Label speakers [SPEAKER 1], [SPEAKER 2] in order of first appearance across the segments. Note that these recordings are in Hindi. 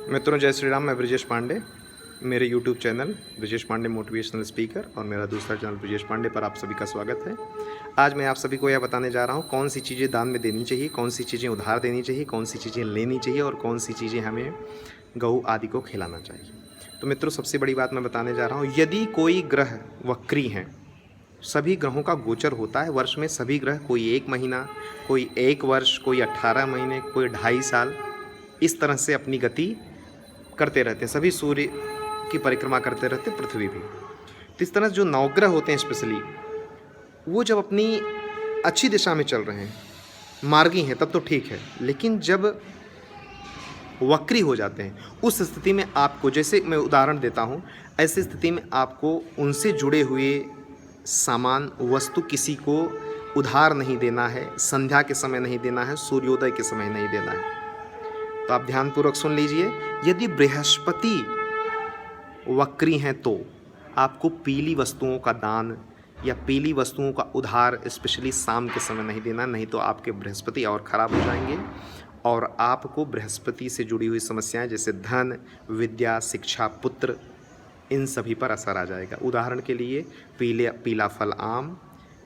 [SPEAKER 1] मित्रों जय श्री राम। मैं ब्रिजेश पांडे, मेरे YouTube channel Brijesh Pandey motivational speaker और मेरा दूसरा चैनल ब्रिजेश पांडे पर आप सभी का स्वागत है। आज मैं आप सभी को यह बताने जा रहा हूँ कौन सी चीज़ें दान में देनी चाहिए, कौन सी चीज़ें उधार देनी चाहिए, कौन सी चीज़ें लेनी चाहिए और कौन सी चीज़ें हमें गऊ आदि को खिलाना चाहिए। तो मित्रों सबसे बड़ी बात मैं बताने जा रहा हूँ, यदि कोई ग्रह वक्री हैं, सभी ग्रहों का गोचर होता है वर्ष में, सभी ग्रह कोई 1 महीना, कोई 1 वर्ष, कोई 18 महीने, कोई 2.5 साल इस तरह से अपनी गति करते रहते हैं। सभी सूर्य की परिक्रमा करते रहते, पृथ्वी भी। तो इस तरह जो नवग्रह होते हैं स्पेशली, वो जब अपनी अच्छी दिशा में चल रहे हैं, मार्गी हैं, तब तो ठीक है, लेकिन जब वक्री हो जाते हैं उस स्थिति में आपको, जैसे मैं उदाहरण देता हूँ, ऐसी स्थिति में आपको उनसे जुड़े हुए सामान वस्तु किसी को उधार नहीं देना है, संध्या के समय नहीं देना है, सूर्योदय के समय नहीं देना है। तो आप ध्यानपूर्वक सुन लीजिए, यदि बृहस्पति वक्री हैं तो आपको पीली वस्तुओं का दान या पीली वस्तुओं का उधार स्पेशली शाम के समय नहीं देना, नहीं तो आपके बृहस्पति और ख़राब हो जाएंगे और आपको बृहस्पति से जुड़ी हुई समस्याएं जैसे धन, विद्या, शिक्षा, पुत्र, इन सभी पर असर आ जाएगा। उदाहरण के लिए पीला फल आम,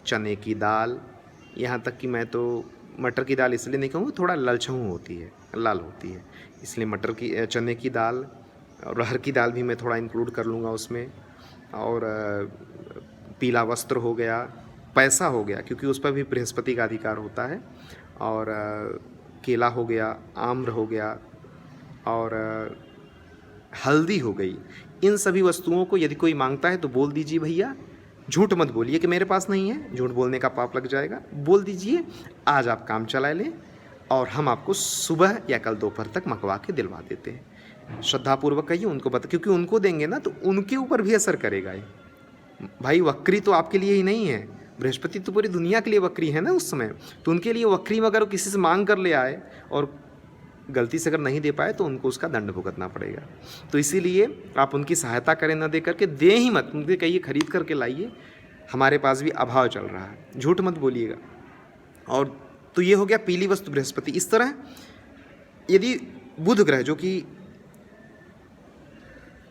[SPEAKER 1] चने की दाल, यहाँ तक कि मैं तो मटर की दाल इसलिए नहीं कहूँगा, थोड़ा ललछऊ होती है, लाल होती है, इसलिए चने की दाल, अरहर की दाल भी मैं थोड़ा इंक्लूड कर लूँगा उसमें। और पीला वस्त्र हो गया, पैसा हो गया, क्योंकि उस पर भी बृहस्पति का अधिकार होता है, और केला हो गया, आम्र हो गया और हल्दी हो गई। इन सभी वस्तुओं को यदि कोई मांगता है तो बोल दीजिए भैया, झूठ मत बोलिए कि मेरे पास नहीं है, झूठ बोलने का पाप लग जाएगा। बोल दीजिए आज आप काम चला लें और हम आपको सुबह या कल दोपहर तक मंगवा के दिलवा देते हैं। श्रद्धापूर्वक कहिए, उनको बता, क्योंकि उनको देंगे ना तो उनके ऊपर भी असर करेगा ये। भाई वक्री तो आपके लिए ही नहीं है, बृहस्पति तो पूरी दुनिया के लिए वक्री है ना उस समय, तो उनके लिए वक्री में अगर वो किसी से मांग कर ले आए और गलती से अगर नहीं दे पाए तो उनको उसका दंड भुगतना पड़ेगा। तो इसीलिए आप उनकी सहायता करें, ना दे करके, दे ही मत, उनके कहिए खरीद करके लाइए, हमारे पास भी अभाव चल रहा है, झूठ मत बोलिएगा। और तो ये हो गया पीली वस्तु बृहस्पति। इस तरह यदि बुध ग्रह, जो कि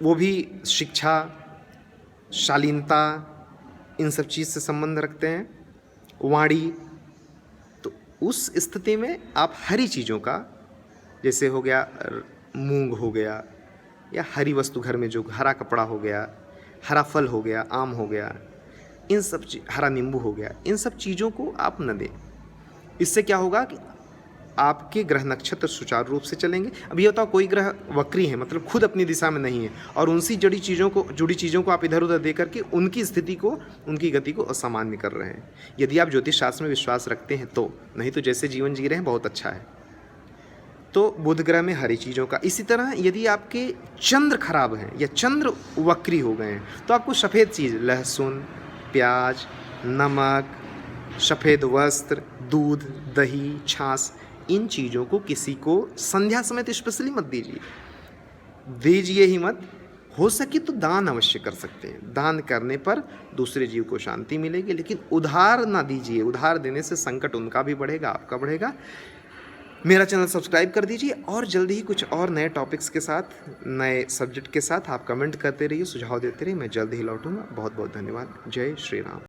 [SPEAKER 1] वो भी शिक्षा, शालीनता, इन सब चीज़ से संबंध रखते हैं, वाणी, तो उस स्थिति में आप हरी चीज़ों का, जैसे हो गया मूंग हो गया, या हरी वस्तु घर में जो हरा कपड़ा हो गया, हरा फल हो गया, आम हो गया, इन सब हरा नींबू हो गया, इन सब चीज़ों को आप न दें। इससे क्या होगा कि आपके ग्रह नक्षत्र सुचारू रूप से चलेंगे। अब ये बताओ, कोई ग्रह वक्री है, मतलब खुद अपनी दिशा में नहीं है, और उनसी जुड़ी चीज़ों को आप इधर उधर दे करके उनकी स्थिति को, उनकी गति को असामान्य कर रहे हैं। यदि आप ज्योतिष शास्त्र में विश्वास रखते हैं तो, नहीं तो जैसे जीवन जी रहे हैं बहुत अच्छा है। तो बुध ग्रह में हरी चीज़ों का। इसी तरह यदि आपके चंद्र खराब हैं या चंद्र वक्री हो गए हैं तो आपको सफ़ेद चीज़, लहसुन, प्याज, नमक, सफ़ेद वस्त्र, दूध, दही, छाछ, इन चीज़ों को किसी को संध्या समय तो स्पेशली मत दीजिए ही मत। हो सके तो दान अवश्य कर सकते हैं, दान करने पर दूसरे जीव को शांति मिलेगी, लेकिन उधार ना दीजिए। उधार देने से संकट उनका भी बढ़ेगा, आपका बढ़ेगा। मेरा चैनल सब्सक्राइब कर दीजिए और जल्दी ही कुछ और नए टॉपिक्स के साथ, नए सब्जेक्ट के साथ आप कमेंट करते रहिए, सुझाव देते रहिए, मैं जल्दी ही लौटूंगा। बहुत बहुत धन्यवाद। जय श्री राम।